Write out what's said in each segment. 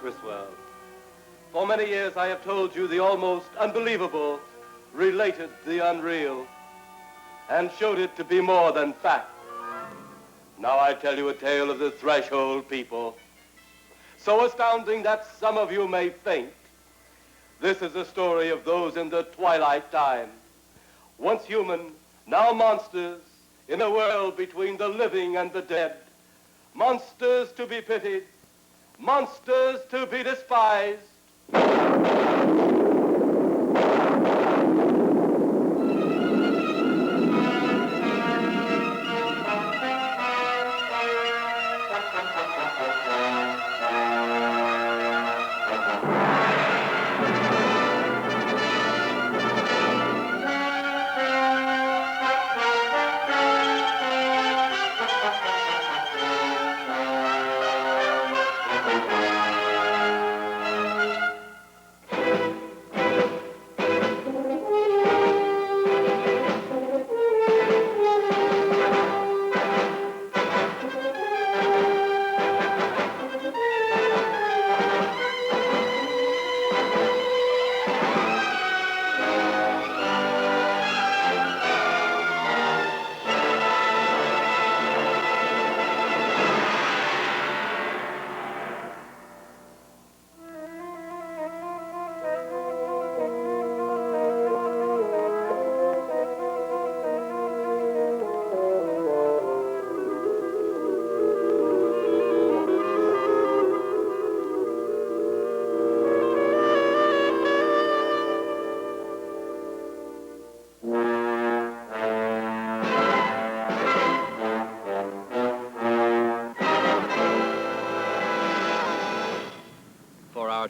Criswell. For many years I have told you the almost unbelievable, related the unreal, and showed it to be more than fact. Now I tell you a tale of the threshold people, so astounding that some of you may faint. This is the story of those in the twilight time, once human, now monsters, in a world between the living and the dead. Monsters to be pitied, monsters to be despised.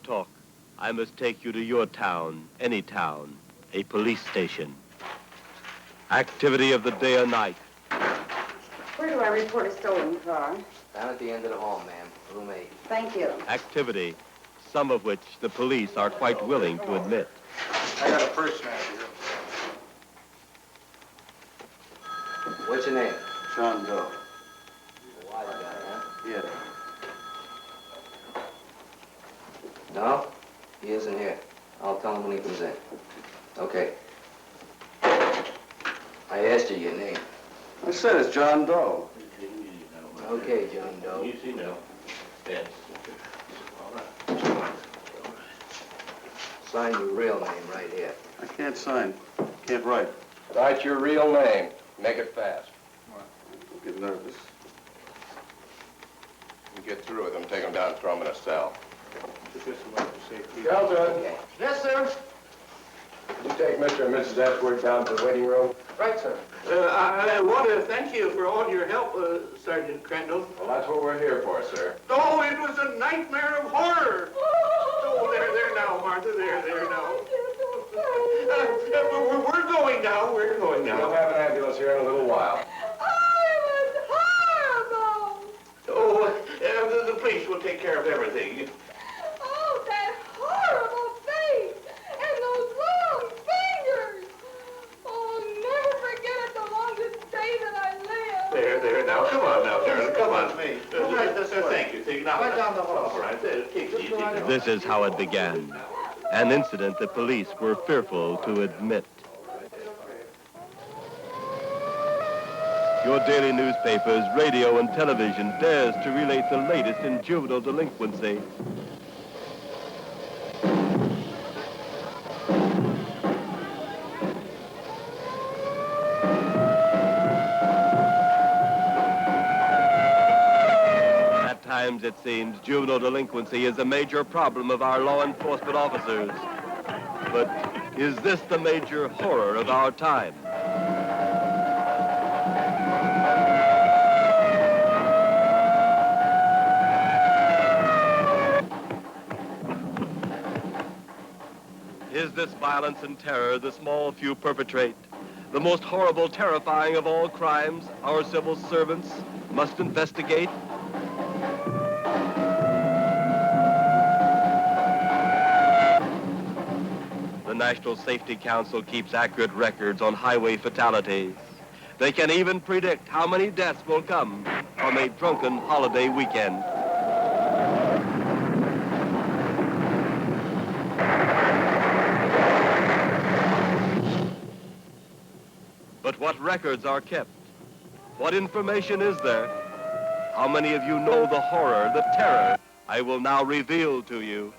Talk. I must take you to your town, any town, a police station. Activity of the day or night. Where do I report a stolen car? Down at the end of the hall, ma'am. Room 8. Thank you. Activity, some of which the police are quite willing to admit. I got a purse smash here. What's your name? John Doe. Wise guy, huh? Yeah. No? He isn't here. I'll tell him when he comes in. Okay. I asked you your name. I said it's John Doe. Okay, John Doe. Easy now. Yes. Sign your real name right here. I can't sign. Can't write. Write your real name. Make it fast. Don't get nervous. You get through with him, take him down and throw him in a cell. Okay. Yes, sir. Did you take Mr. and Mrs. Ashworth down to the waiting room? Right, sir. I want to thank you for all your help, Sergeant Crandall. Well, that's what we're here for, sir. Oh, it was a nightmare of horror. Oh, there now, Martha, there now. We're going now, We'll have an ambulance here in a little while. Oh, the police will take care of everything. Oh, that horrible face and those long fingers. Oh, never forget it the longest day that I live. There now. Come on now, Darren. Come on. Me. Thank you. Now, Right down the hall. All right, take it easy. This is how it began. An incident the police were fearful to admit. Your daily newspapers, radio, and television dares to relate the latest in juvenile delinquency. At times, it seems, juvenile delinquency is a major problem of our law enforcement officers. But is this the major horror of our time? Is this violence and terror the small few perpetrate? The most horrible, terrifying of all crimes our civil servants must investigate? The National Safety Council keeps accurate records on highway fatalities. They can even predict how many deaths will come from a drunken holiday weekend. But what records are kept? What information is there? How many of you know the horror, the terror I will now reveal to you?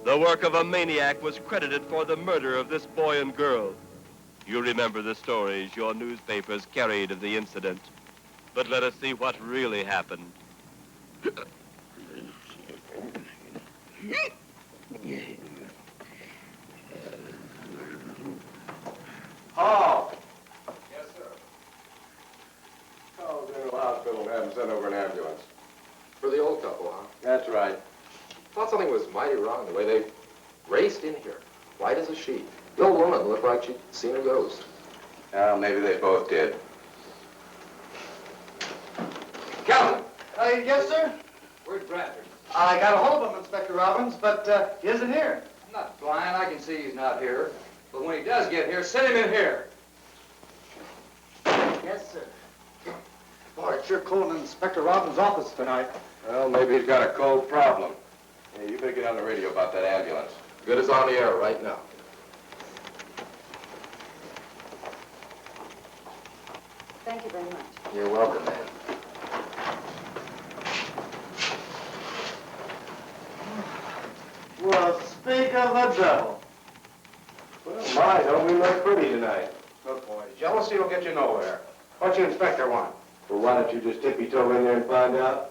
The work of a maniac was credited for the murder of this boy and girl. You remember the stories your newspapers carried of the incident. But let us see what really happened. Paul! Yes, sir. Call's in the hospital and have him sent over an ambulance. For the old couple, huh? That's right. Thought something was mighty wrong the way they raced in here. White as a sheet. The old woman looked like she'd seen a ghost. Well, maybe they both did. Calvin! Yes, sir? Where's Bradford? I got a hold of him, Inspector Robbins, but he isn't here. I'm not blind. I can see he's not here. But when he does get here, send him in here. Yes, sir. Boy, it's sure cold in Inspector Robbins' office tonight. Well, maybe he's got a cold problem. Hey, you better get on the radio about that ambulance. Good as on the air right now. Thank you very much. You're welcome, man. Well, speak of the devil. Well, my, don't we look pretty tonight? Look, boys, jealousy will get you nowhere. What you inspector want? Well, why don't you just tippy-toe in there and find out?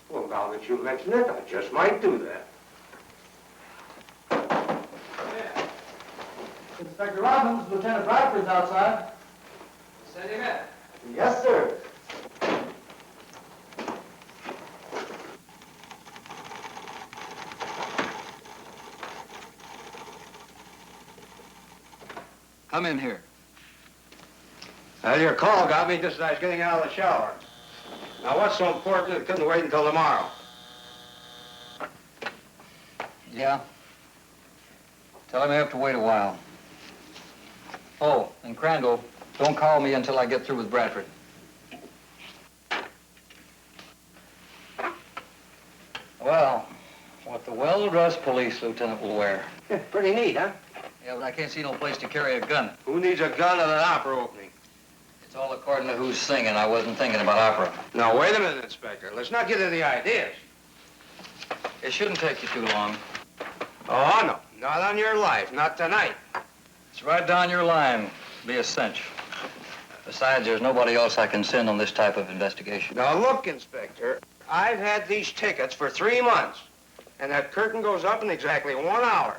Well, now that you mention it, I just might do that. Inspector Robbins, Lieutenant Bradford's outside. Send him in. Yes, sir. Come in here. Well, your call got me just as I was getting out of the shower. Now, what's so important it couldn't wait until tomorrow? Yeah. Tell him I have to wait a while. Oh, and Crandall, don't call me until I get through with Bradford. Well, what the well-dressed police lieutenant will wear. Pretty neat, huh? Yeah, but I can't see no place to carry a gun. Who needs a gun at an opera opening? It's all according to who's singing. I wasn't thinking about opera. Now, wait a minute, Inspector. Let's not get into the ideas. It shouldn't take you too long. Oh, no. Not on your life. Not tonight. It's right down your line. Be a cinch. Besides, there's nobody else I can send on this type of investigation. Now, look, Inspector. I've had these tickets for 3 months. And that curtain goes up in exactly 1 hour.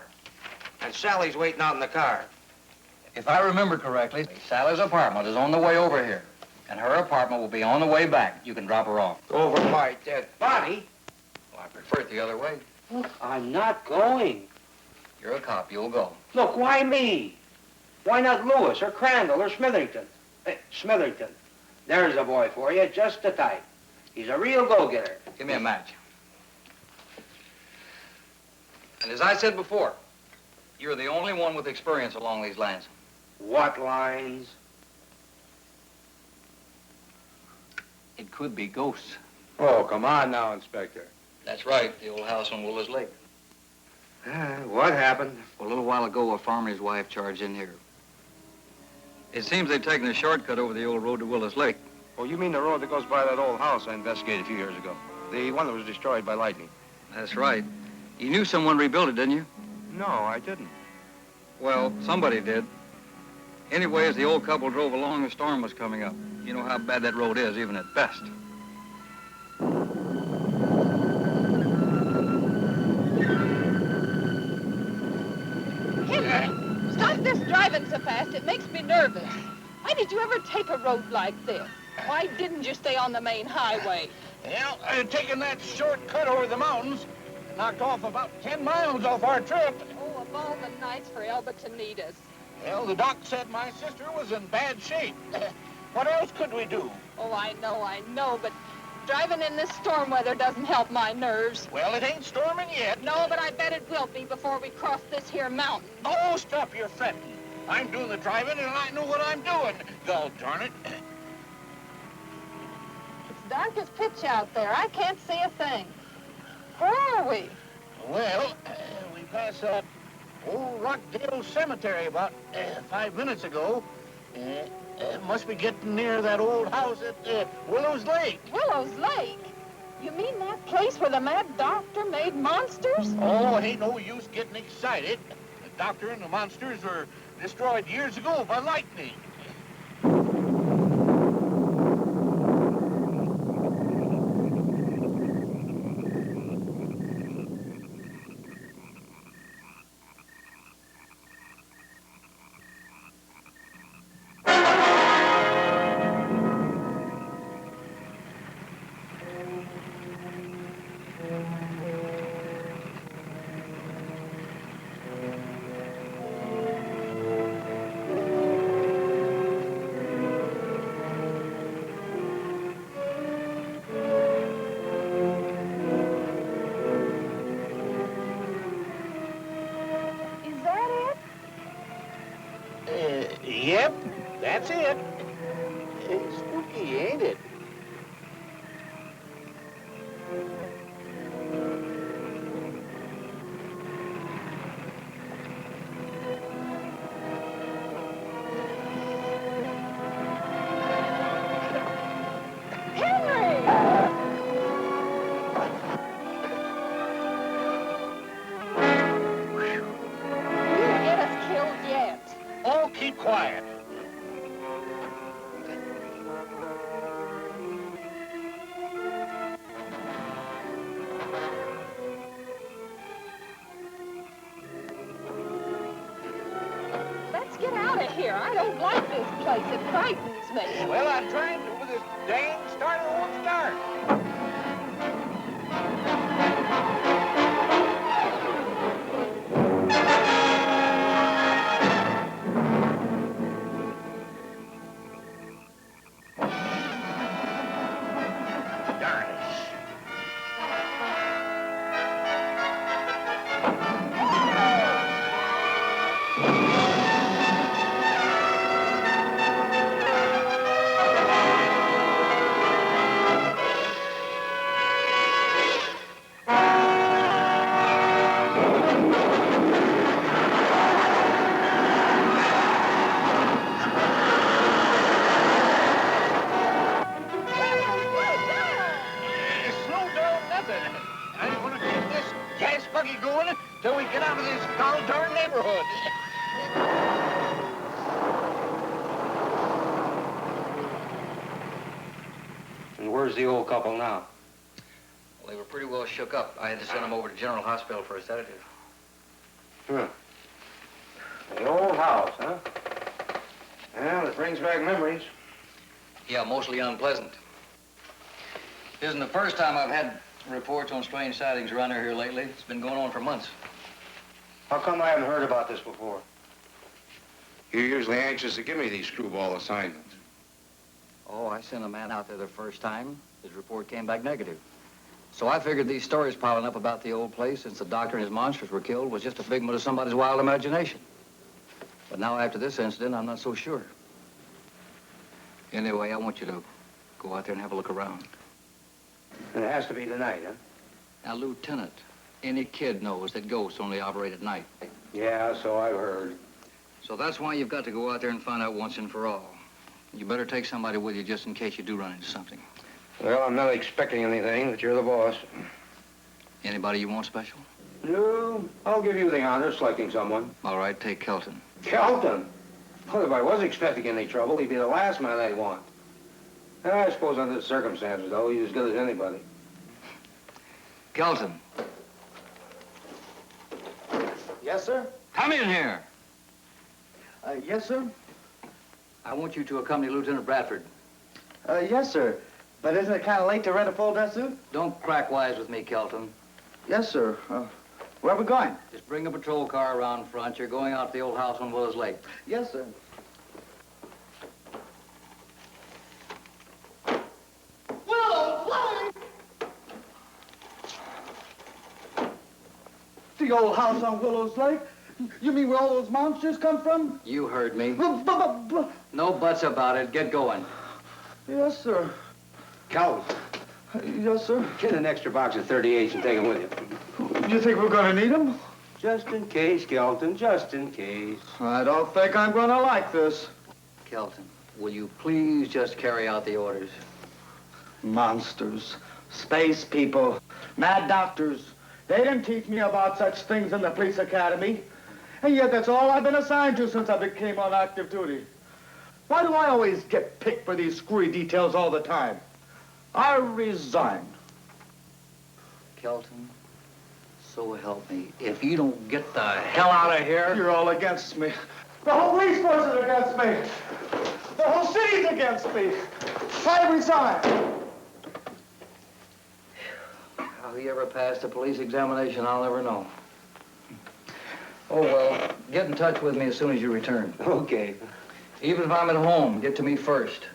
And Sally's waiting out in the car. If I remember correctly, Sally's apartment is on the way over here. And her apartment will be on the way back. You can drop her off. Over my dead body? Well, I prefer it the other way. Look, I'm not going. You're a cop. You'll go. Look, why me? Why not Lewis or Crandall or Smitherington? Smitherington. There's a boy for you, just the type. He's a real go-getter. Give me a match. And as I said before, You're the only one with experience along these lines. What lines? It could be ghosts. Oh, come on now, Inspector. That's right, the old house on Willows Lake. What happened? A little while ago, a farmer and his wife charged in here. It seems they've taken a shortcut over the old road to Willows Lake. Oh, you mean the road that goes by that old house I investigated a few years ago? The one that was destroyed by lightning? That's right. You knew someone rebuilt it, didn't you? No, I didn't. Well, somebody did. Anyway, as the old couple drove along, the storm was coming up. You know how bad that road is, even at best. Henry, stop this driving so fast. It makes me nervous. Why did you ever take a road like this? Why didn't you stay on the main highway? Well, taking that shortcut over the mountains knocked off about 10 miles off our trip. Oh, of all the nights for Elba to need us. Well, the doc said my sister was in bad shape. What else could we do? Oh, I know, but driving in this storm weather doesn't help my nerves. Well, it ain't storming yet. No, but I bet it will be before we cross this here mountain. Oh, stop your fretting. I'm doing the driving, and I know what I'm doing. God darn it. It's dark as pitch out there. I can't see a thing. Where are we? Well, we passed that old Rockdale Cemetery about 5 minutes ago. Must be getting near that old house at Willows Lake. Willows Lake? You mean that place where the mad doctor made monsters? Oh, ain't no use getting excited. The doctor and the monsters were destroyed years ago by lightning. Yep, that's it. It's spooky, ain't it? Oh, keep quiet. Let's get out of here. I don't like this place. It frightens me. Well, I'm trying to with this dang starter won't start. Darn it. Slow down nothing. I'm gonna keep this gas buggy going till we get out of this gall-darn neighborhood. And where's the old couple now? Well, they were pretty well shook up. I had to send them over to General Hospital for a sedative. Huh. The old house, huh? Well, it brings back memories. Yeah, mostly unpleasant. Isn't the first time I've had reports on strange sightings around here lately. It's been going on for months. How come I haven't heard about this before? You're usually anxious to give me these screwball assignments. Oh, I sent a man out there the first time. His report came back negative. So I figured these stories piling up about the old place since the doctor and his monsters were killed was just a figment of somebody's wild imagination. But now after this incident, I'm not so sure. Anyway, I want you to go out there and have a look around. And it has to be tonight, huh? Now, Lieutenant, any kid knows that ghosts only operate at night. Yeah, so I've heard. So that's why you've got to go out there and find out once and for all. You better take somebody with you just in case you do run into something. Well, I'm not expecting anything, but you're the boss. Anybody you want special? No, I'll give you the honor of selecting someone. All right, take Kelton. Kelton? Well, if I was expecting any trouble, he'd be the last man I'd want. I suppose under the circumstances, though, he's as good as anybody. Kelton. Yes, sir? Come in here. Yes, sir? I want you to accompany Lieutenant Bradford. Yes, sir. But isn't it kind of late to rent a full dress suit? Don't crack wise with me, Kelton. Yes, sir. Where are we going? Just bring a patrol car around front. You're going out to the old house on Willows Lake. Yes, sir. The old house on Willows Lake? You mean where all those monsters come from? You heard me. But. No buts about it. Get going. Yes, sir. Kelton, Yes, sir. get an extra box of 38s and take them with you. You think we're gonna need them? Just in case, Kelton, just in case. I don't think I'm gonna like this. Kelton, will you please just carry out the orders? Monsters, space people, mad doctors. They didn't teach me about such things in the police academy. And yet that's all I've been assigned to since I became on active duty. Why do I always get picked for these screwy details all the time? I resign. Kelton, so help me. If you don't get the hell out of here... You're all against me. The whole police force is against me. The whole city's against me. I resign. How he ever passed a police examination, I'll never know. Oh, well, get in touch with me as soon as you return. Okay. Even if I'm at home, get to me first.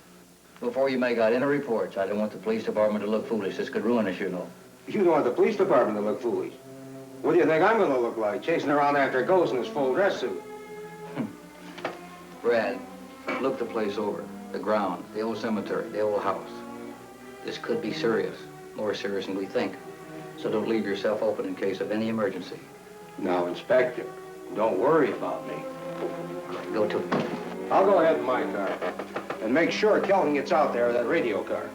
Before you make out any reports, I don't want the police department to look foolish. This could ruin us, you know. You don't want the police department to look foolish. What do you think I'm going to look like, chasing around after ghosts in this full dress suit? Brad, look the place over. The ground, the old cemetery, the old house. This could be serious, more serious than we think. So don't leave yourself open in case of any emergency. Now, Inspector, don't worry about me. Go to me. I'll go ahead in my car. And make sure Kelton gets out there with that radio car.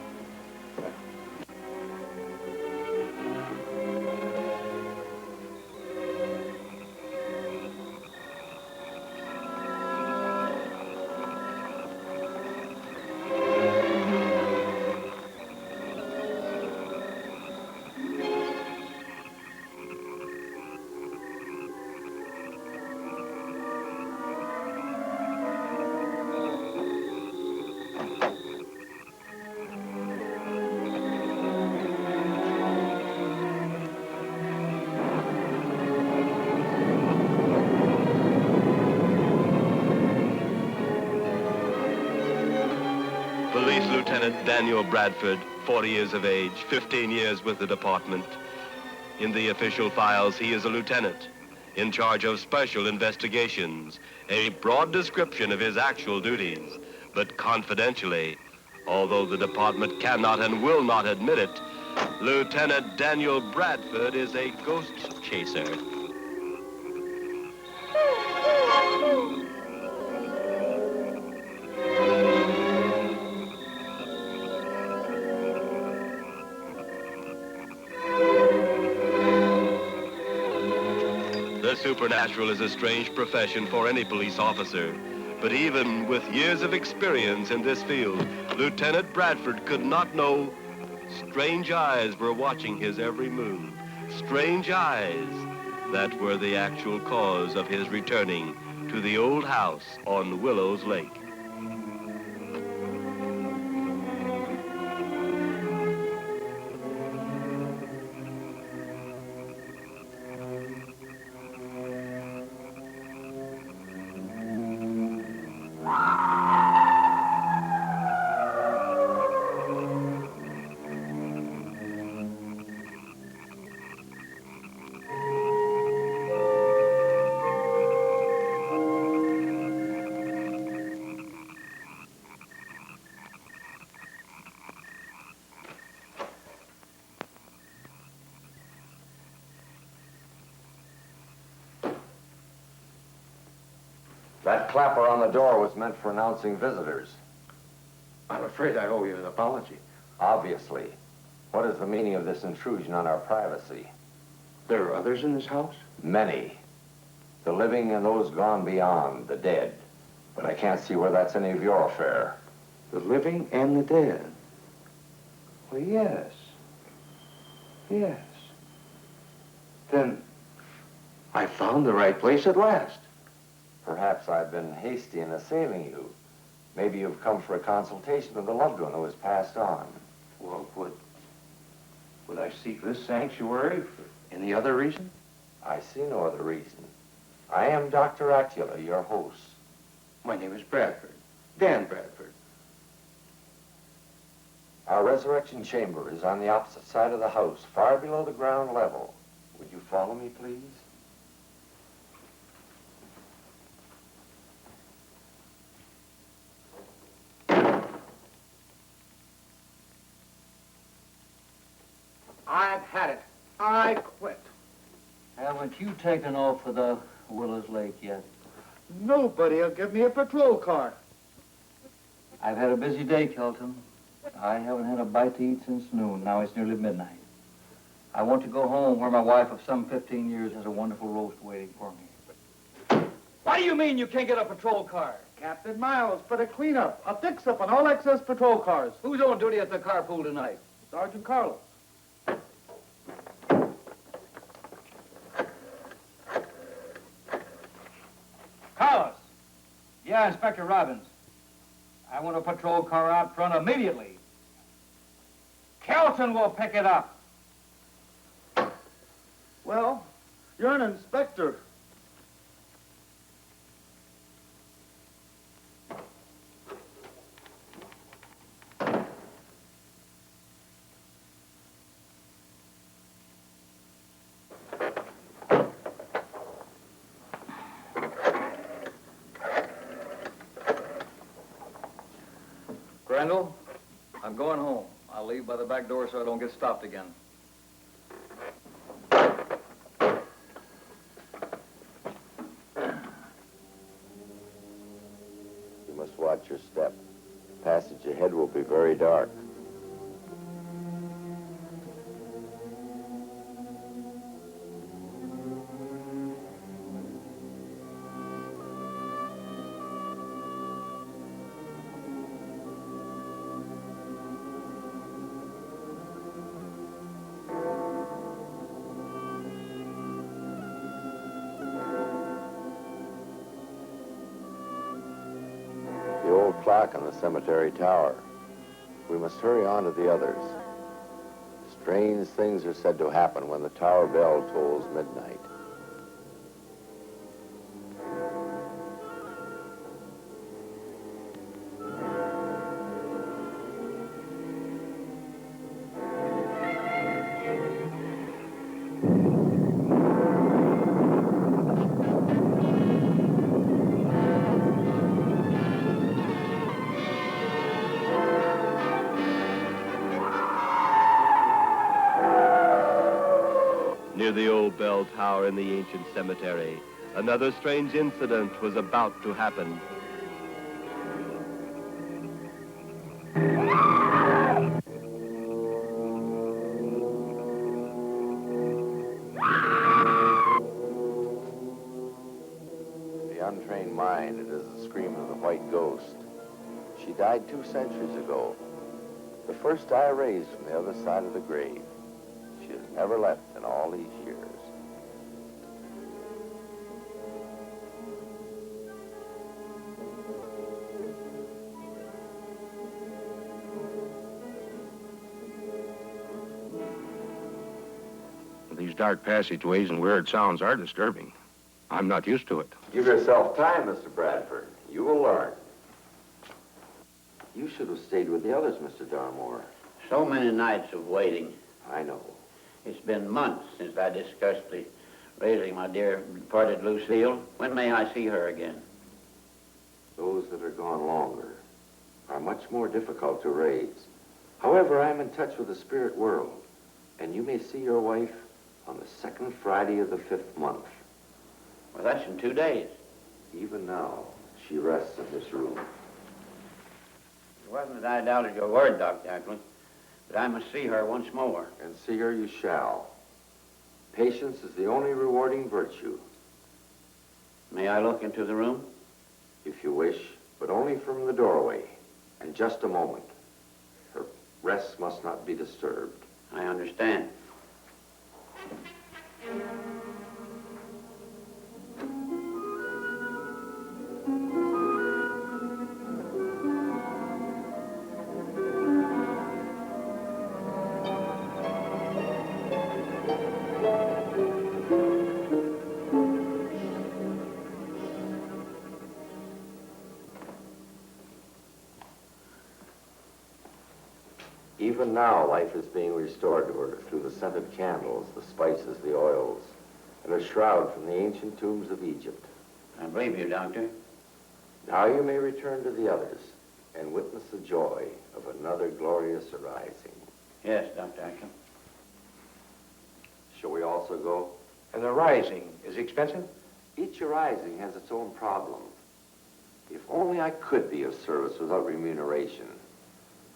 Police Lieutenant Daniel Bradford, 40 years of age, 15 years with the department. In the official files, he is a lieutenant in charge of special investigations, a broad description of his actual duties, but confidentially, although the department cannot and will not admit it, Lieutenant Daniel Bradford is a ghost chaser. The supernatural is a strange profession for any police officer. But even with years of experience in this field, Lieutenant Bradford could not know strange eyes were watching his every move. Strange eyes that were the actual cause of his returning to the old house on Willows Lake. That clapper on the door was meant for announcing visitors. I'm afraid I owe you an apology. Obviously. What is the meaning of this intrusion on our privacy? There are others in this house? Many. The living and those gone beyond, the dead. But I can't see where that's any of your affair. The living and the dead? Well, yes. Yes. Then I found the right place at last. Perhaps I've been hasty in assailing you. Maybe you've come for a consultation with a loved one who has passed on. Well, would I seek this sanctuary for any other reason? I see no other reason. I am Dr. Acula, your host. My name is Bradford. Dan Bradford. Our resurrection chamber is on the opposite side of the house, far below the ground level. Would you follow me, please? I've had it. I quit. Haven't you taken off for the Willis Lake yet? Nobody'll give me a patrol car. I've had a busy day, Kelton. I haven't had a bite to eat since noon. Now it's nearly midnight. I want to go home where my wife of some 15 years has a wonderful roast waiting for me. What do you mean you can't get a patrol car? Captain Miles, for the cleanup, a fix-up on all excess patrol cars. Who's on duty at the carpool tonight? Sergeant Carlos. Carlos. Yeah, Inspector Robbins. I want a patrol car out front immediately. Kelton will pick it up. Well, you're an inspector. Grendel, I'm going home. I'll leave by the back door so I don't get stopped again. You must watch your step. The passage ahead will be very dark. The old clock on the cemetery tower. We must hurry on to the others. Strange things are said to happen when the tower bell tolls midnight. Near the old bell tower in the ancient cemetery, another strange incident was about to happen. The untrained mind, it is the scream of the white ghost. She died 2 centuries ago. The first I raised from the other side of the grave. She has never left in all these years. These dark passageways and weird sounds are disturbing. I'm not used to it. Give yourself time, Mr. Bradford. You will learn. You should have stayed with the others, Mr. Darmore. So many nights of waiting. I know. It's been months since I discussed the raising my dear departed Lucille. When may I see her again? Those that are gone longer are much more difficult to raise. However, I am in touch with the spirit world, and you may see your wife on the 2nd Friday of the 5th month. Well, that's in 2 days. Even now, she rests in this room. It wasn't that I doubted your word, Dr. Ackland, but I must see her once more. And see her you shall. Patience is the only rewarding virtue. May I look into the room? If you wish, but only from the doorway. And just a moment. Her rest must not be disturbed. I understand. Even now, life is being restored to her through the scented candles, the spices, the oils, and a shroud from the ancient tombs of Egypt. I believe you, Doctor. Now you may return to the others and witness the joy of another glorious arising. Yes, Dr. Ackland. Shall we also go? And the rising is expensive? Each arising has its own problem. If only I could be of service without remuneration.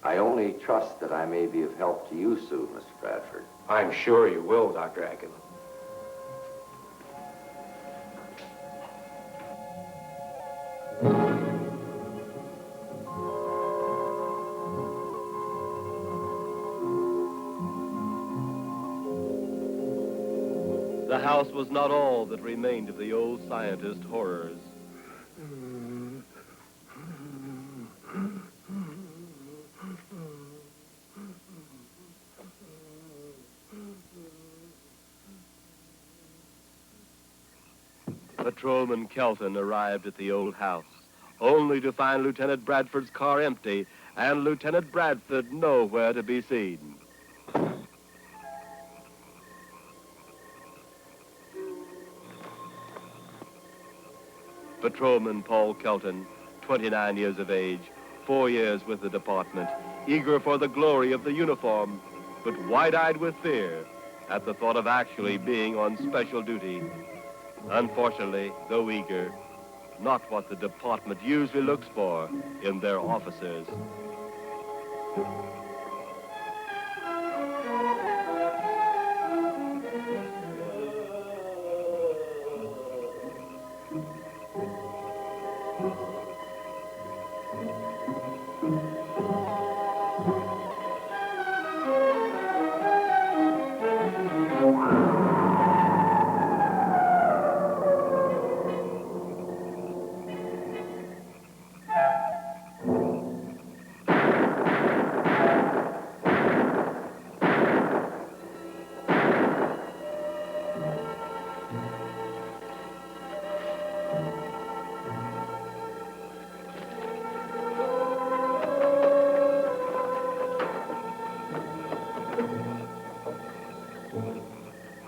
I only trust that I may be of help to you soon, Mr. Bradford. I'm sure you will, Dr. Ackland. The house was not all that remained of the old scientist horrors. Patrolman Kelton arrived at the old house, only to find Lieutenant Bradford's car empty and Lieutenant Bradford nowhere to be seen. Patrolman Paul Kelton, 29 years of age, 4 years with the department, eager for the glory of the uniform, but wide-eyed with fear at the thought of actually being on special duty. Unfortunately, though eager, not what the department usually looks for in their officers.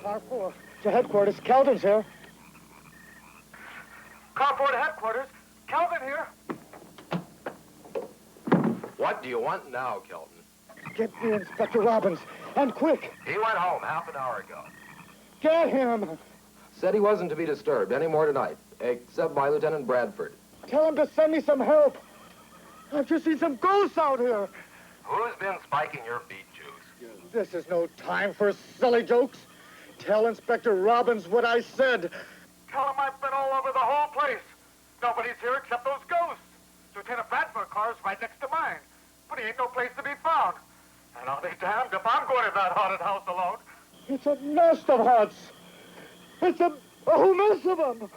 Car 4 to headquarters. Kelton's here. Car 4 to headquarters. Kelton here. What do you want now, Kelton? Get me Inspector Robbins, and quick. He went home half an hour ago. Get him. Said he wasn't to be disturbed any more tonight, except by Lieutenant Bradford. Tell him to send me some help. I've just seen some ghosts out here. Who's been spiking your beet juice? This is no time for silly jokes. Tell Inspector Robbins what I said. Tell him I've been all over the whole place. Nobody's here except those ghosts. Lieutenant Bradford's car's right next to mine. But he ain't no place to be found. And I'll be damned if I'm going to that haunted house alone. It's a nest of huts. It's a whole mess of them.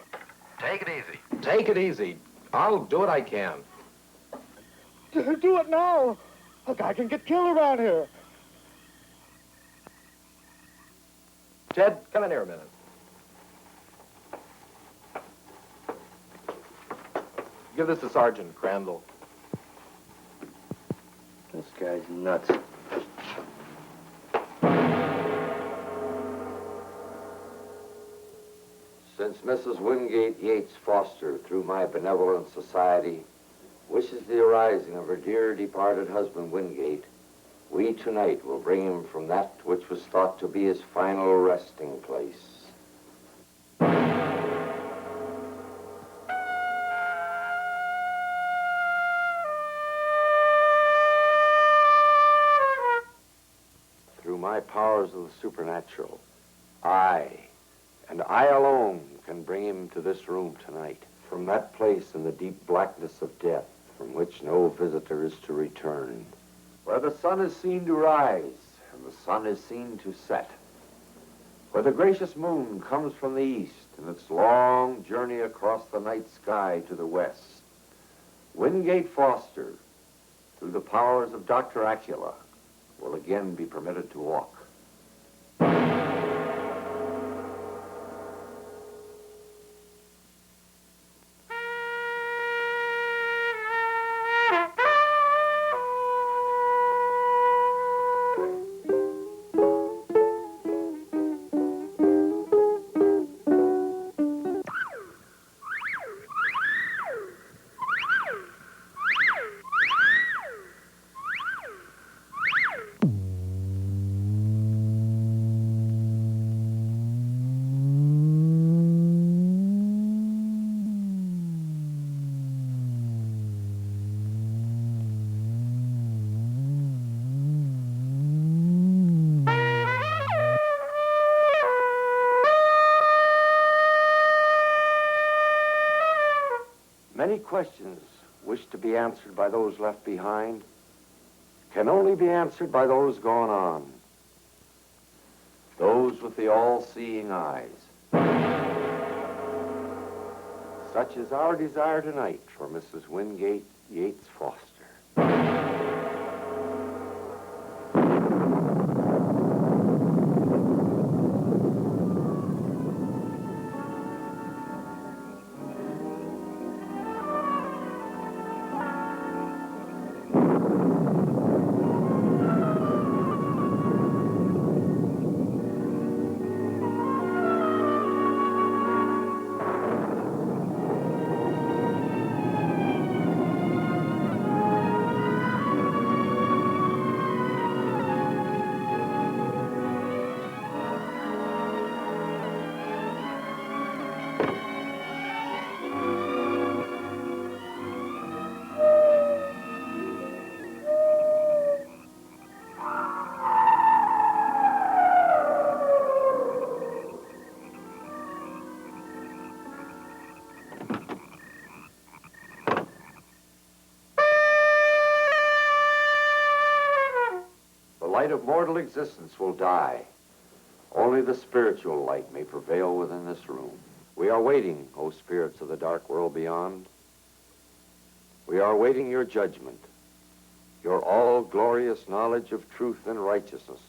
Take it easy. Take it easy. I'll do what I can. Do it now. A guy can get killed around here. Ted, come in here a minute. Give this to Sergeant Crandall. This guy's nuts. Since Mrs. Wingate Yates Foster, through my benevolent society, wishes the arising of her dear departed husband Wingate, we tonight will bring him from that which was thought to be his final resting place. powers of the supernatural. I, and I alone, can bring him to this room tonight, from that place in the deep blackness of death, from which no visitor is to return, where the sun is seen to rise and the sun is seen to set, where the gracious moon comes from the east in its long journey across the night sky to the west. Wingate Foster, through the powers of Dr. Acula, will again be permitted to walk. Many questions wished to be answered by those left behind can only be answered by those gone on, those with the all-seeing eyes. Such is our desire tonight for Mrs. Wingate Yates Foster. The light of mortal existence will die. Only the spiritual light may prevail within this room. We are waiting, O spirits of the dark world beyond. We are waiting your judgment, your all-glorious knowledge of truth and righteousness.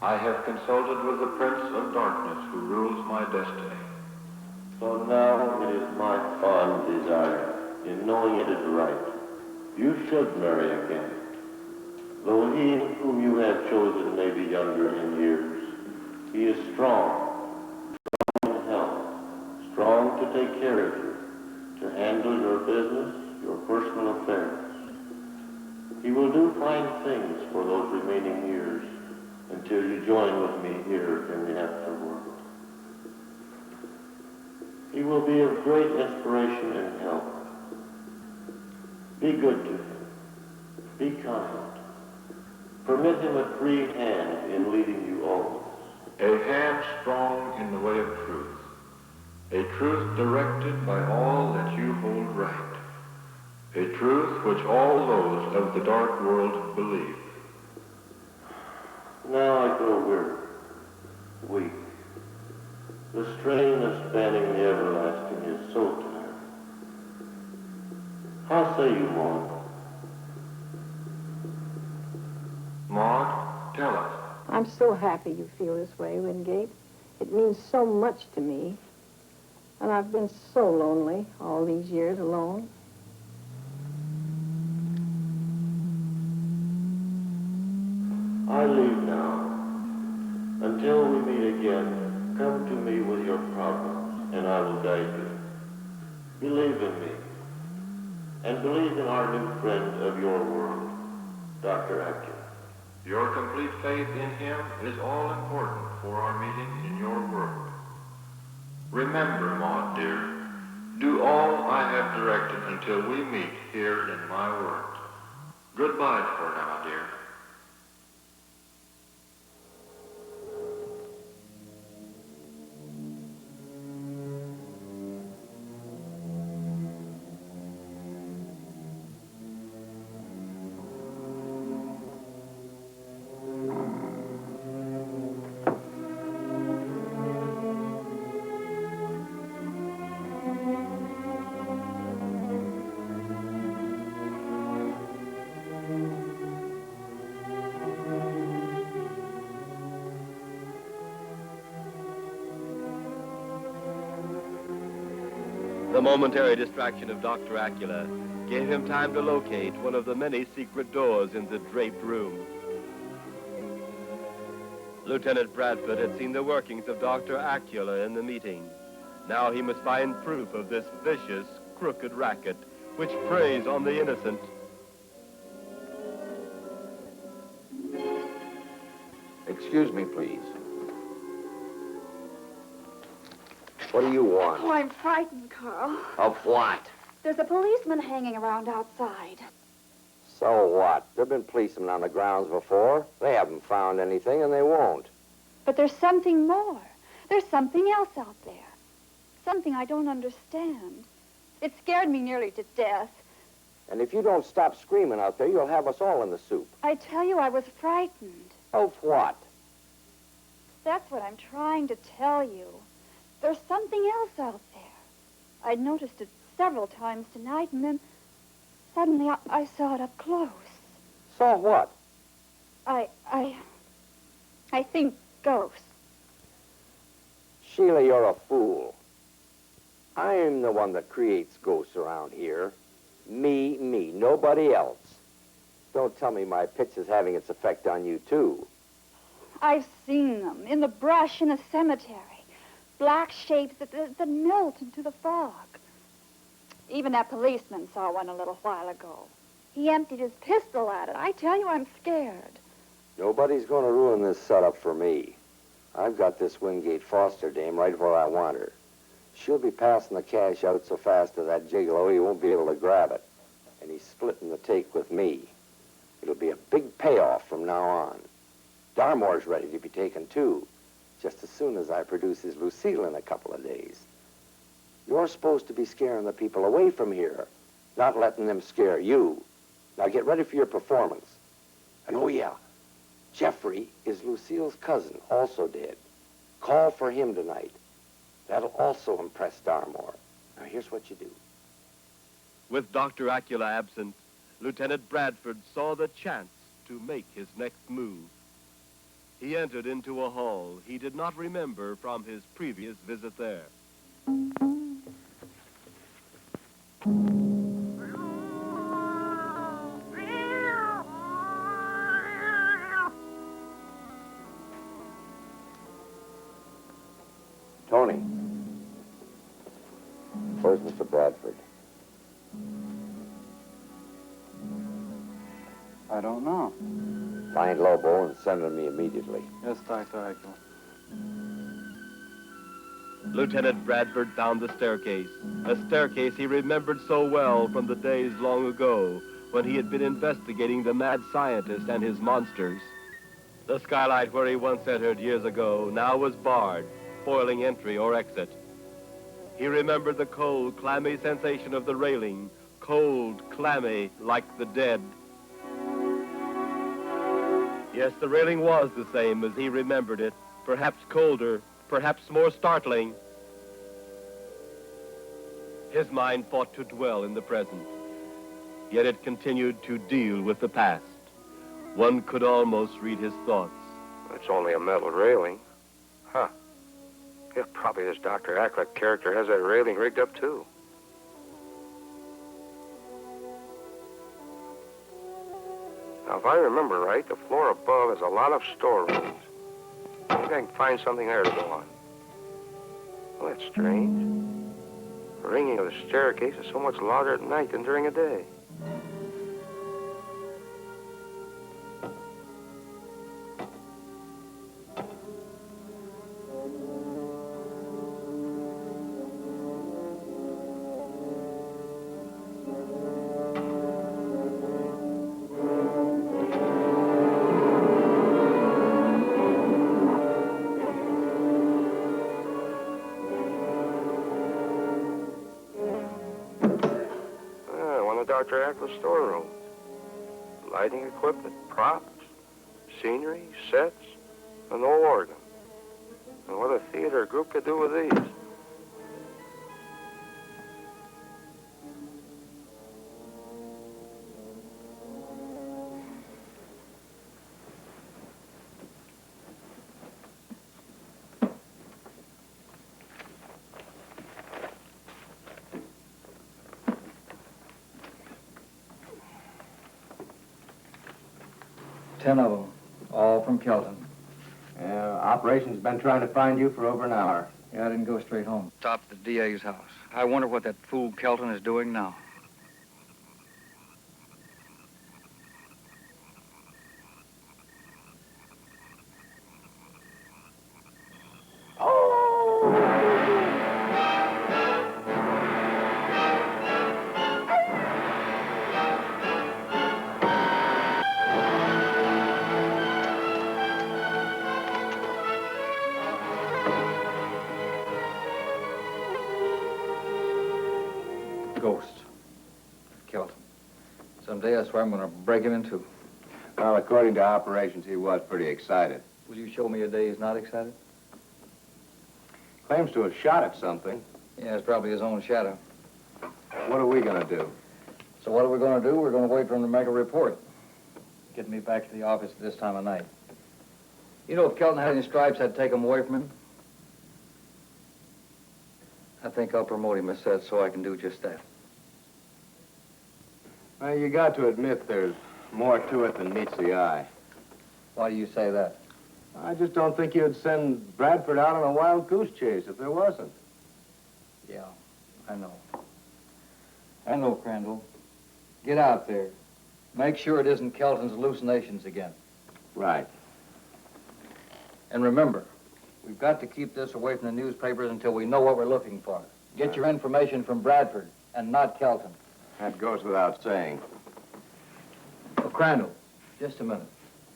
I have consulted with the Prince of Darkness who rules my destiny. So now it is my fond desire, in knowing it is right, you should marry again. Though he whom you have chosen may be younger in years, he is strong in health, strong to take things for those remaining years until you join with me here in the afterworld. He will be of great inspiration and help. Be good to him. Be kind. Permit him a free hand in leading you always. A hand strong in the way of truth. A truth directed by all that you hold right. A truth which all those of the dark world believe. Now I grow weary, weak. The strain of spanning the everlasting is so tiring. How say you, Maud? Maud, tell us. I'm so happy you feel this way, Wingate. It means so much to me. And I've been so lonely all these years alone. I leave now. Until we meet again, come to me with your problems, and I will guide you. Believe in me, and believe in our new friend of your world, Dr. Acula. Your complete faith in him is all important for our meeting in your world. Remember, Maud, dear, do all I have directed until we meet here in my world. Goodbye for now, dear. The momentary distraction of Dr. Acula gave him time to locate one of the many secret doors in the draped room. Lieutenant Bradford had seen the workings of Dr. Acula in the meeting. Now he must find proof of this vicious, crooked racket which preys on the innocent. Excuse me, please. What do you want? Oh, I'm frightened, Carl. Of what? There's a policeman hanging around outside. So what? There have been policemen on the grounds before. They haven't found anything, and they won't. But there's something more. There's something else out there. Something I don't understand. It scared me nearly to death. And if you don't stop screaming out there, you'll have us all in the soup. I tell you, I was frightened. Of what? That's what I'm trying to tell you. There's something else out there. I'd noticed it several times tonight, and then suddenly I saw it up close. Saw what? I think ghosts. Sheila, you're a fool. I'm the one that creates ghosts around here. Me, nobody else. Don't tell me my pitch is having its effect on you, too. I've seen them in the brush in a cemetery. Black shapes that melt into the fog. Even that policeman saw one a little while ago. He emptied his pistol at it. I tell you, I'm scared. Nobody's going to ruin this setup for me. I've got this Wingate Foster dame right where I want her. She'll be passing the cash out so fast to that gigolo he won't be able to grab it. And he's splitting the take with me. It'll be a big payoff from now on. Darmore's ready to be taken, too, just as soon as I produce his Lucille in a couple of days. You're supposed to be scaring the people away from here, not letting them scare you. Now get ready for your performance. And oh yeah, Jeffrey is Lucille's cousin, also dead. Call for him tonight. That'll also impress Darmore. Now here's what you do. With Dr. Acula absent, Lieutenant Bradford saw the chance to make his next move. He entered into a hall he did not remember from his previous visit there. Tony. Where's Mr. Bradford? I don't know. Find Lobo and send him to me immediately. Yes, Dr. Eichelman. Lieutenant Bradford found the staircase, a staircase he remembered so well from the days long ago when he had been investigating the mad scientist and his monsters. The skylight where he once entered years ago now was barred, foiling entry or exit. He remembered the cold, clammy sensation of the railing, cold, clammy, like the dead. Yes, the railing was the same as he remembered it, perhaps colder, perhaps more startling. His mind fought to dwell in the present, yet it continued to deal with the past. One could almost read his thoughts. It's only a metal railing. Huh. Yeah, probably this Dr. Acklet character has that railing rigged up, too. Now, if I remember right, the floor above has a lot of storerooms. Maybe I can find something there to go on. Well, that's strange. The ringing of the staircase is so much louder at night than during the day. Dr. Ackles' storeroom. Lighting equipment, props, scenery, sets, an old organ. And what a theater group could do with these. Ten of them, all from Kelton. Yeah, operation's been trying to find you for over an hour. Yeah, I didn't go straight home. Stopped at the DA's house. I wonder what that fool Kelton is doing now. Ghost. Kelton. Someday I swear I'm going to break him in two. Well, according to operations, he was pretty excited. Will you show me a day he's not excited? Claims to have shot at something. Yeah, it's probably his own shadow. What are we going to do? So what are we going to do? We're going to wait for him to make a report. Get me back to the office at this time of night. You know, if Kelton had any stripes, I'd take them away from him. I think I'll promote him as said so I can do just that. Well, you got to admit there's more to it than meets the eye. Why do you say that? I just don't think you'd send Bradford out on a wild goose chase if there wasn't. Yeah, I know. I know, Crandall. Get out there. Make sure it isn't Kelton's hallucinations again. Right. And remember, we've got to keep this away from the newspapers until we know what we're looking for. Get your information from Bradford and not Kelton. That goes without saying. Oh, Crandall, just a minute.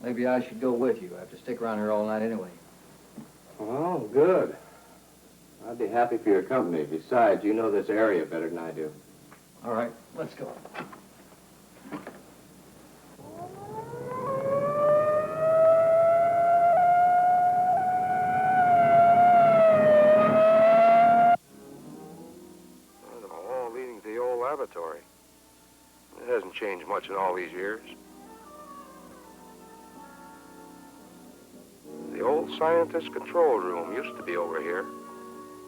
Maybe I should go with you. I have to stick around here all night anyway. Well, good. I'd be happy for your company. Besides, you know this area better than I do. All right, let's go. All leading to the old laboratory. It hasn't changed much in all these years. The old scientist control room used to be over here.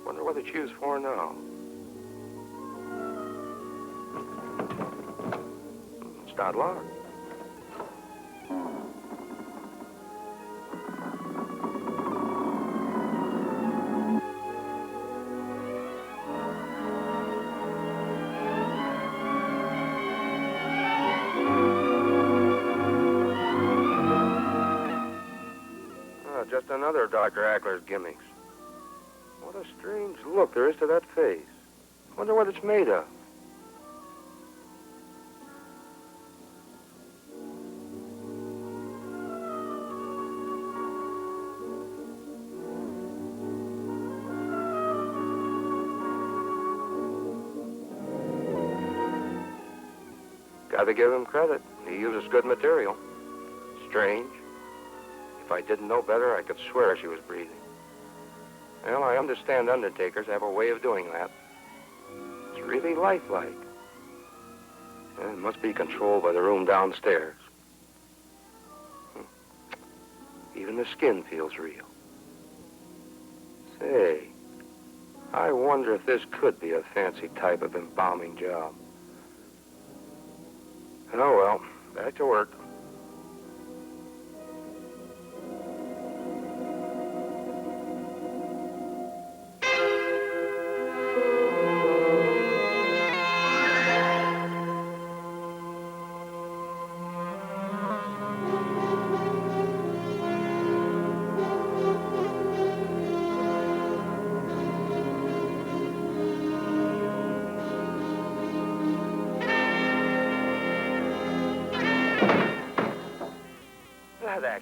Wonder what it's used for now. It's not locked. just another of Dr. Ackler's gimmicks. What a strange look there is to that face. Wonder what it's made of. Gotta give him credit. He uses good material. Strange. If I didn't know better, I could swear she was breathing. Well, I understand undertakers have a way of doing that. It's really lifelike. And it must be controlled by the room downstairs. Even the skin feels real. Say, I wonder if this could be a fancy type of embalming job. Oh, well, back to work.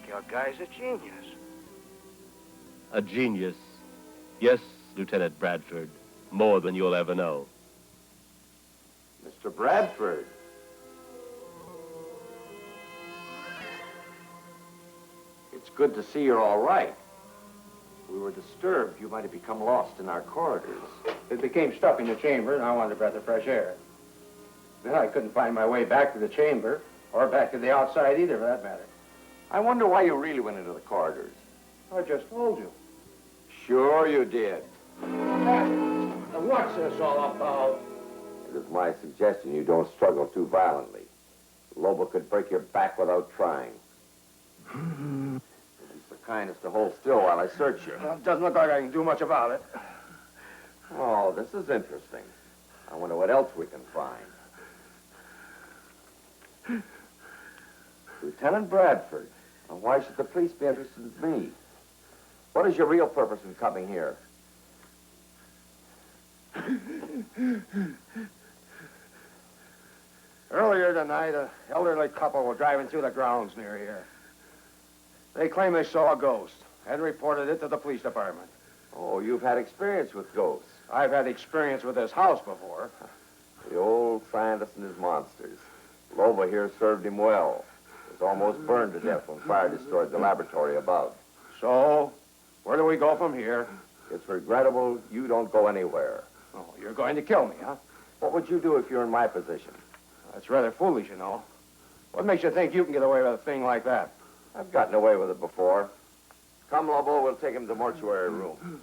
That guy's a genius. A genius. Yes, Lieutenant Bradford. More than you'll ever know. Mr. Bradford. It's good to see you're all right. We were disturbed. You might have become lost in our corridors. It became stuck in the chamber, and I wanted a breath of fresh air. Then I couldn't find my way back to the chamber, or back to the outside either, for that matter. I wonder why you really went into the corridors. I just told you. Sure you did. What's this all about? It is my suggestion you don't struggle too violently. Lobo could break your back without trying. He's the kindest to hold still while I search you. Well, it doesn't look like I can do much about it. Oh, this is interesting. I wonder what else we can find. Lieutenant Bradford. Now, why should the police be interested in me? What is your real purpose in coming here? Earlier tonight, an elderly couple were driving through the grounds near here. They claim they saw a ghost and reported it to the police department. Oh, you've had experience with ghosts. I've had experience with this house before. The old scientist and his monsters. Lobo here served him well. Was almost burned to death when fire destroyed the laboratory above. So, where do we go from here? It's regrettable you don't go anywhere. Oh, you're going to kill me, huh? What would you do if you're in my position? That's rather foolish, you know. What makes you think you can get away with a thing like that? I've gotten away with it before. Come, Lobo, we'll take him to the mortuary room.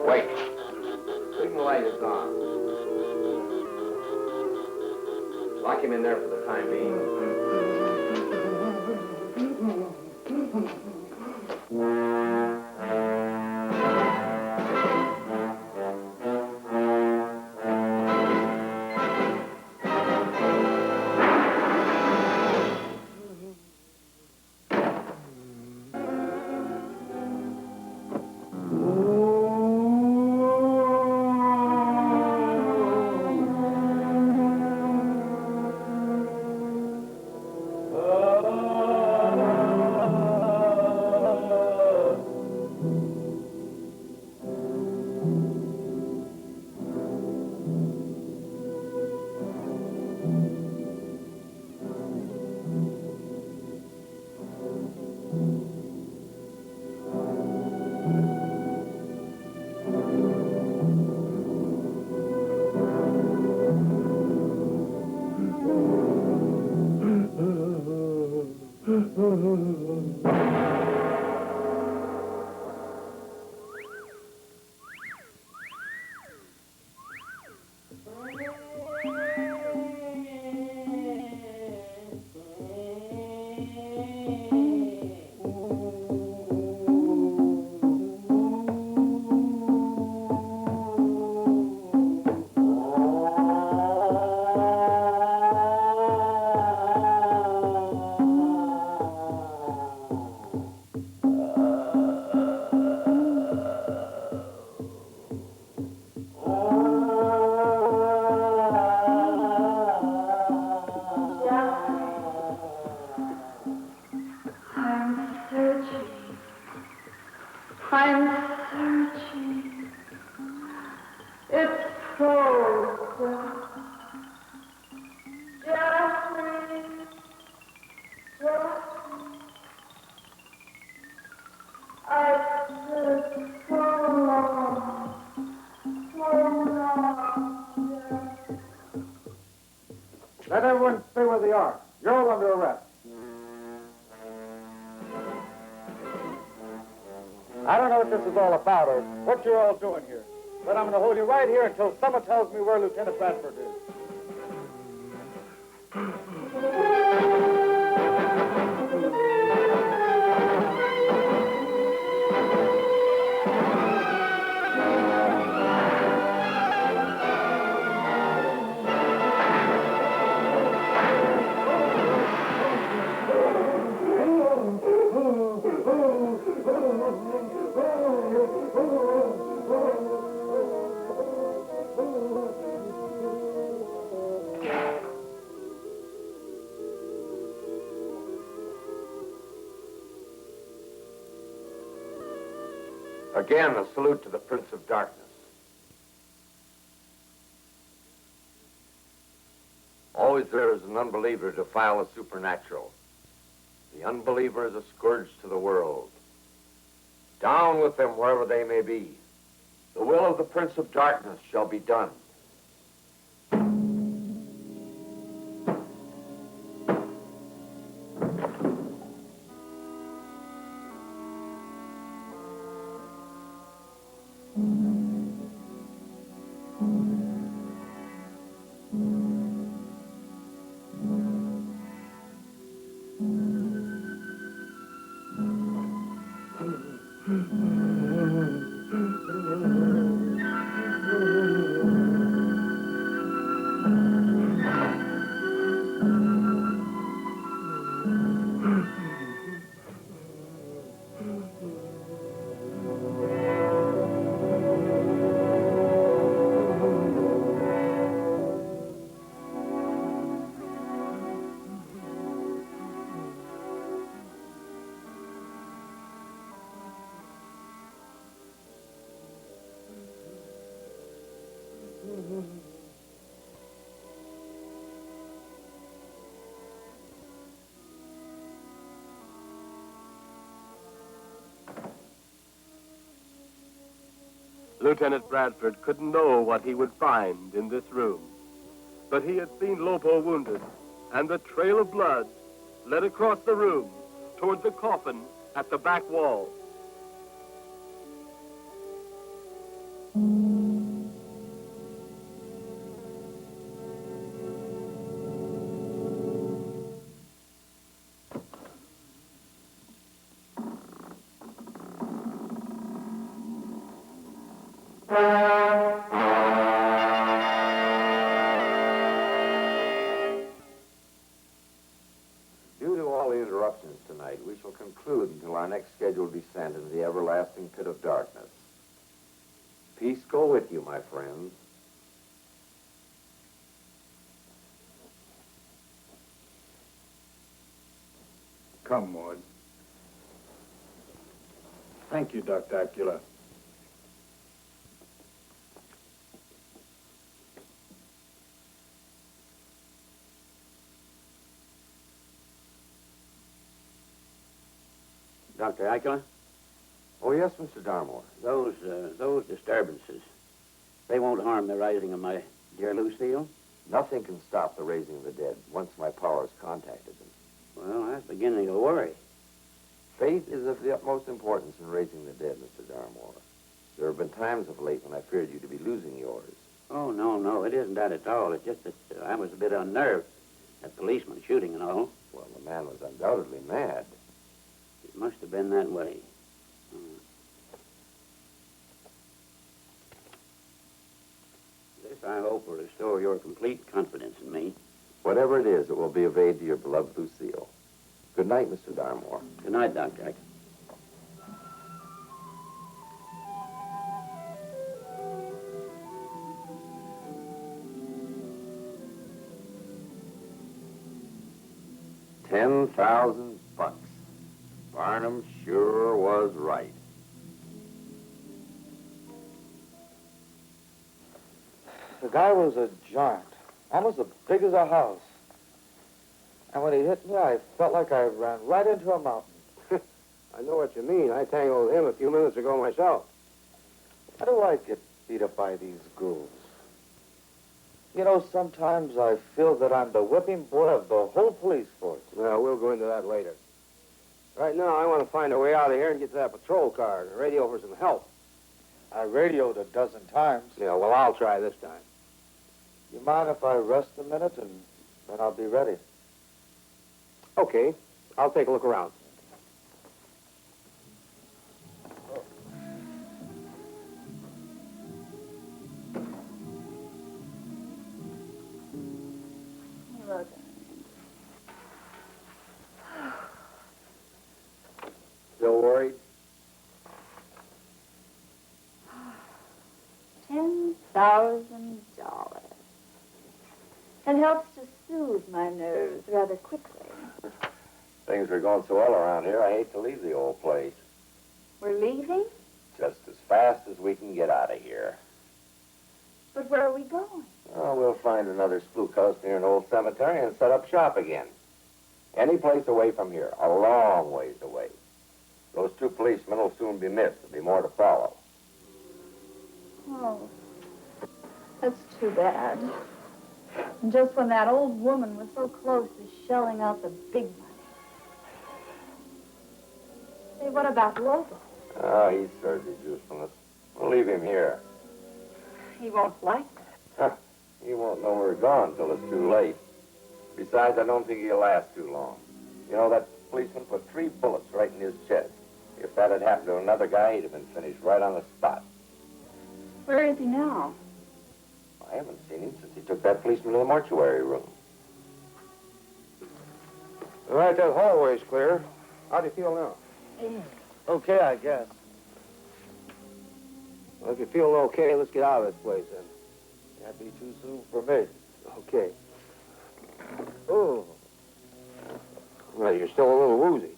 Wait. Signal light is on. Lock him in there for the time being. I'm searching. It's so dark. Jeffrey. Jeffrey. I've searched so long. Jeffrey. Let everyone stay where they are. You're all under arrest. I don't know what this is all about or what you're all doing here, but I'm going to hold you right here until someone tells me where Lieutenant Bradford is. Again, a salute to the Prince of Darkness. Always there is an unbeliever to defile the supernatural. The unbeliever is a scourge to the world. Down with them wherever they may be. The will of the Prince of Darkness shall be done. Lieutenant Bradford couldn't know what he would find in this room. But he had seen Lopo wounded, and the trail of blood led across the room toward the coffin at the back wall. Due to all the interruptions tonight, we shall conclude until our next scheduled descent into the everlasting pit of darkness. Peace go with you, my friends. Come, Maud. Thank you, Dr. Acula. Dr. Acula? Oh, yes, Mr. Darmore. Those disturbances, they won't harm the rising of my dear Lucille? Nothing can stop the raising of the dead once my powers contacted them. Well, I was beginning to worry. Faith is of the utmost importance in raising the dead, Mr. Darmore. There have been times of late when I feared you to be losing yours. Oh, no, it isn't that at all. It's just that I was a bit unnerved. That policeman shooting and all. Well, the man was undoubtedly mad. It must have been that way. This, I hope, will restore your complete confidence in me. Whatever it is, it will be of aid to your beloved Lucille. Good night, Mr. Darmore. Good night, Doctor. $10,000. Barnum sure was right. The guy was a giant, almost as big as a house. And when he hit me, I felt like I ran right into a mountain. I know what you mean. I tangled with him a few minutes ago myself. How do I get beat up by these ghouls? You know, sometimes I feel that I'm the whipping boy of the whole police force. Well, we'll go into that later. Right now, I want to find a way out of here and get to that patrol car and radio for some help. I radioed a dozen times. Yeah, well, I'll try this time. You mind if I rest a minute and then I'll be ready? Okay. I'll take a look around. Still worried? $10,000. It helps to soothe my nerves rather quickly. Things are going so well around here, I hate to leave the old place. We're leaving? Just as fast as we can get out of here. But where are we going? Oh, we'll find another spook house near an old cemetery and set up shop again. Any place away from here, a long ways away. Those two policemen will soon be missed. There'll be more to follow. Oh, that's too bad. And just when that old woman was so close to shelling out the big money. Say, what about Lobo? Oh, he serves his usefulness. We'll leave him here. He won't like that. He won't know we're gone till it's too late. Besides, I don't think he'll last too long. You know, that policeman put 3 bullets right in his chest. If that had happened to another guy, he'd have been finished right on the spot. Where is he now? I haven't seen him since he took that policeman to the mortuary room. All right, that hallway's clear. How do you feel now? Okay, I guess. Well, if you feel okay, let's get out of this place, then. Can't be too soon for me. Okay. Oh. Well, you're still a little woozy.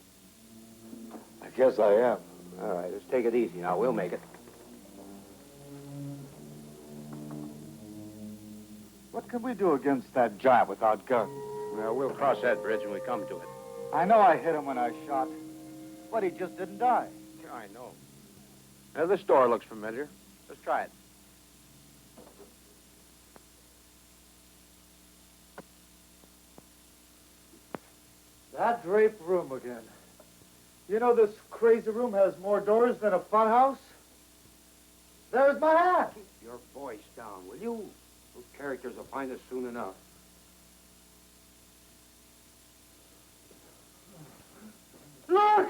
I guess I am. All right, let's take it easy now. We'll make it. What can we do against that giant without guns? Well, we'll cross that bridge when we come to it. I know I hit him when I shot, but he just didn't die. Yeah, I know. Now, this door looks familiar. Let's try it. That draped room again. You know this crazy room has more doors than a fun house? There's my hat. Keep your voice down, will you? Those characters will find us soon enough. Look!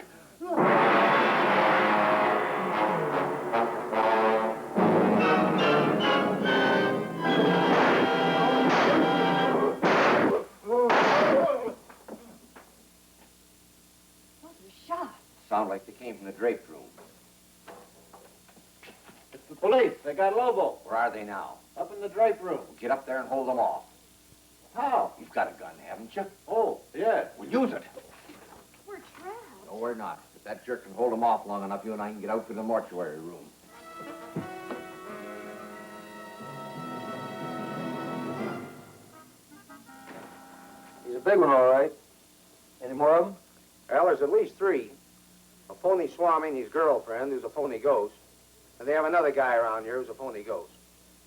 Sound like they came from the draped room. It's the police. They got Lobo. Where are they now? Up in the drape room. Well, get up there and hold them off. How? You've got a gun, haven't you? Oh, yeah. Well, use it. We're trapped. No, we're not. If that jerk can hold them off long enough, you and I can get out to the mortuary room. He's a big one, all right. Any more of them? Well, there's at least 3. A phony Swami and his girlfriend, who's a phony ghost. And they have another guy around here who's a phony ghost.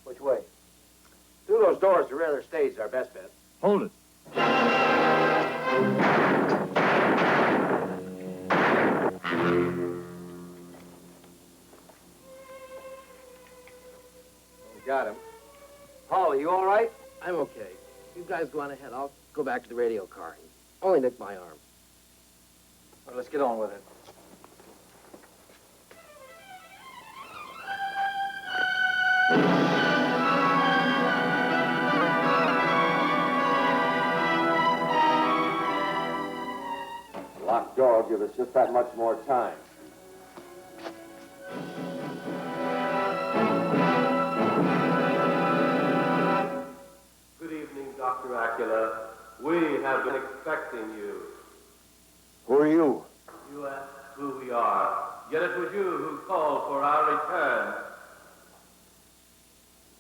Which way? Through those doors to the rear of the stage is our best bet. Hold it. You guys go on ahead. I'll go back to the radio car. Only nicked my arm. Well, let's get on with it. The locked door will give us just that much more time. Good evening, Dr. Acula. We have been expecting you. Who are you? You asked who we are, yet it was you who called for our return.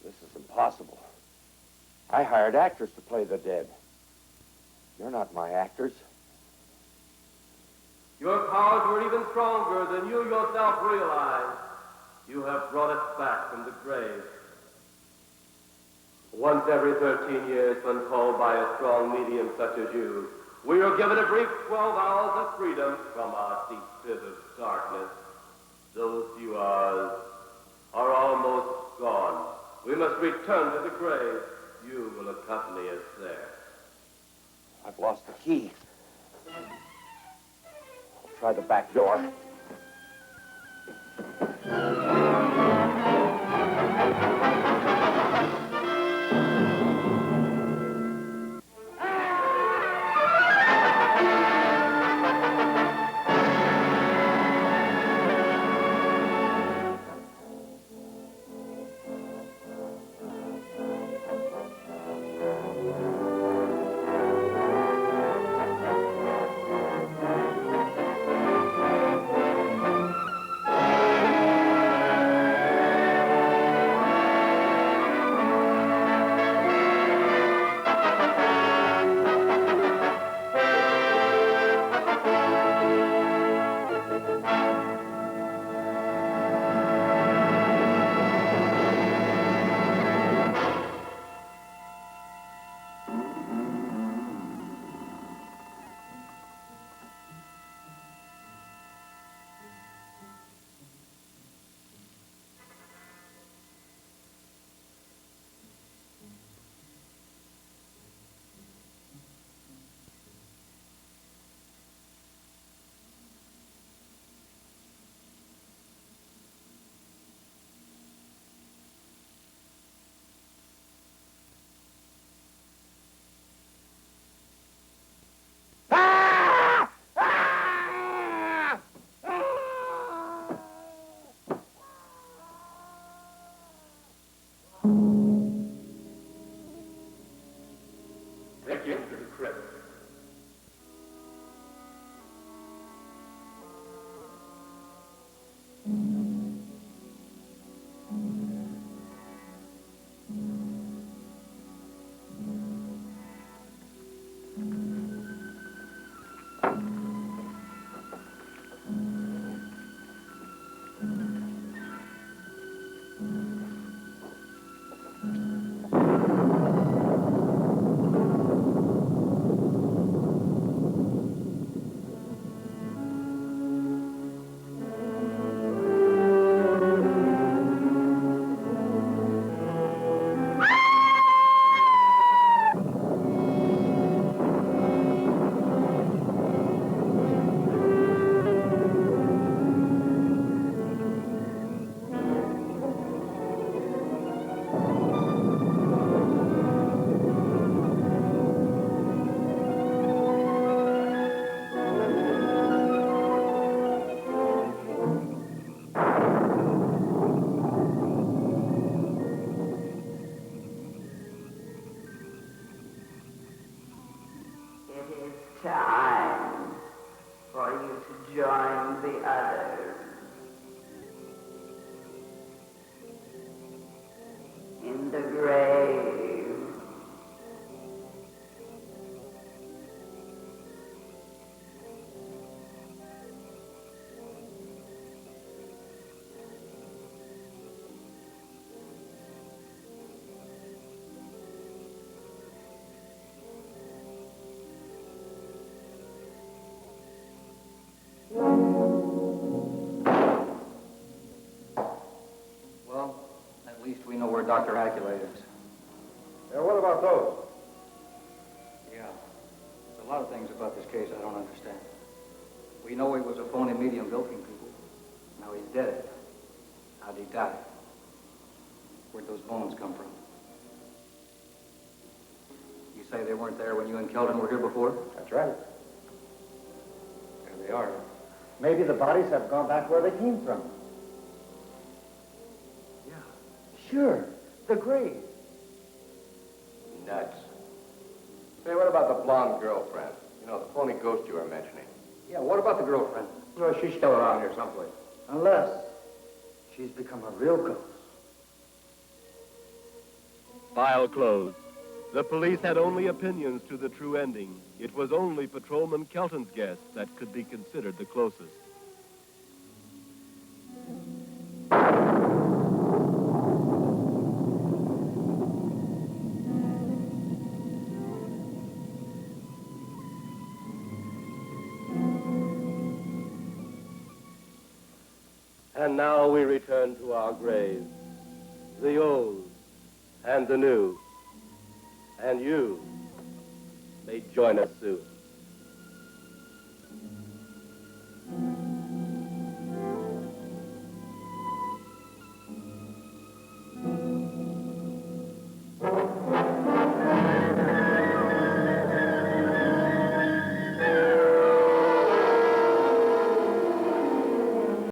This is impossible. I hired actors to play the dead. You're not my actors. Your powers were even stronger than you yourself realized. You have brought us back from the grave. Once every 13 years, when called by a strong medium such as you, we are given a brief 12 hours of freedom from our deep pit of darkness. Those few hours are almost gone. We must return to the grave. You will accompany us there. I've lost the key. I'll try the back door. Take him to the crypt. Time for you to join the others in the grave. Well, at least we know where Dr. Acula is. What about those? about this case I don't understand. We know he was a phony medium bilking people. Now he's dead. How'd he die? Where'd those bones come from? You say they weren't there when you and Kelton were here before? That's right. There they are. Maybe the bodies have gone back where they came from. Yeah. Sure, the grave. Nuts. Say, what about the blonde girlfriend? You know, the phony ghost you were mentioning. Yeah, what about the girlfriend? Well, she's still around here someplace. Unless she's become a real ghost. File closed. The police had only opinions to the true ending. It was only Patrolman Kelton's guess that could be considered the closest. And now we return to our graves, the old and the new. And you may join us soon.